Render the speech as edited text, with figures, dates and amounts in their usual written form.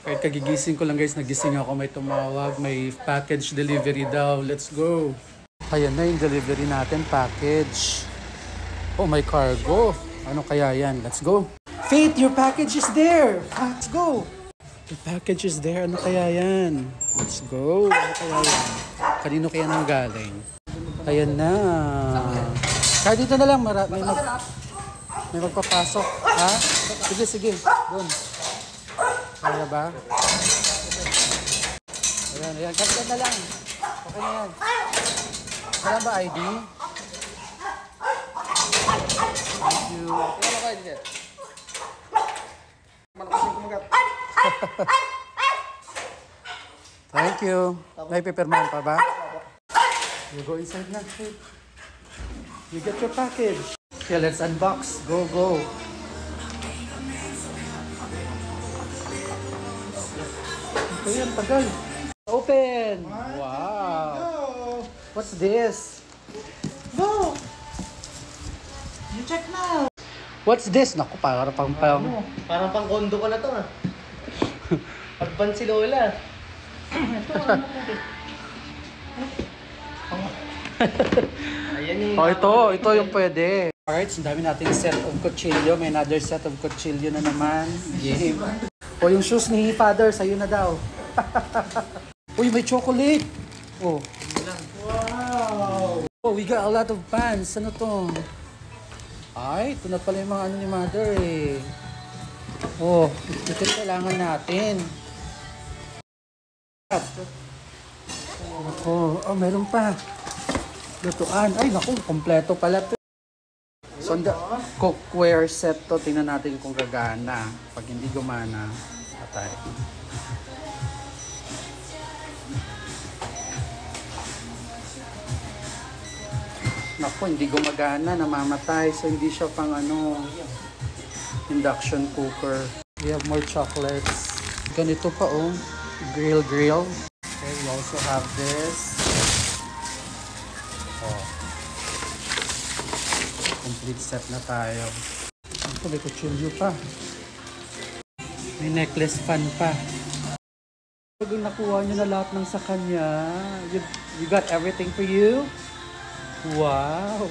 Kahit kagigising ko lang guys, nagising ako, may tumawag, may package delivery daw. Let's go. Ayan na yung delivery natin, package. Oh, may cargo. Ano kaya yan? Let's go. Faith, your package is there. Let's go. Your package is there. Ano kaya yan? Let's go. Ano kaya yan? Kanino kaya nang galing? Ayan na. Kaya dito na lang, may magpapasok. Ha? Sige, sige. Doon. Kaya ba? Ayan, ayan. Kaya na lang. Okay na yan. Wala ba ID? Thank you. Wala ba ID? Manakasin kumagat. Thank you. May pipirmahan pa ba? You go inside na. You get your package. Okay, let's unbox. Go, go. Ito yan, tagal. Open! Wow! What's this? Go! You check na. What's this? Naku, parang pang... Parang pang kondo ko na to ah. Pagpan si Lola. Ito ano Ayan yung... Oh, ito yung pwede. Alright, so dami nating set of kutsilyo. May another set of kutsilyo na naman. Game. O yung shoes ni Father, sa'yo na daw. Uy, may chocolate. Oh. Wow. Oh, we got a lot of pants. Ano to? Ay, ito na pala yung mga ano ni Mother eh. Oh, ito kailangan natin. Oh, meron pa. Lutuan. Ay, naku, kompleto pala ito. So, cookware set to. Tingnan natin kung gagana. Pag hindi gumana, patay. Naku, hindi gumagana, namamatay. So, hindi siya pang ano, induction cooker. We have more chocolates. Ganito pa oh, grill. Okay, we also have this. Oh. Complete set na tayo. Ito, may kutsilyo pa. May necklace fan pa. Pag nakuha nyo na lahat ng sa kanya, you got everything for you? Wow!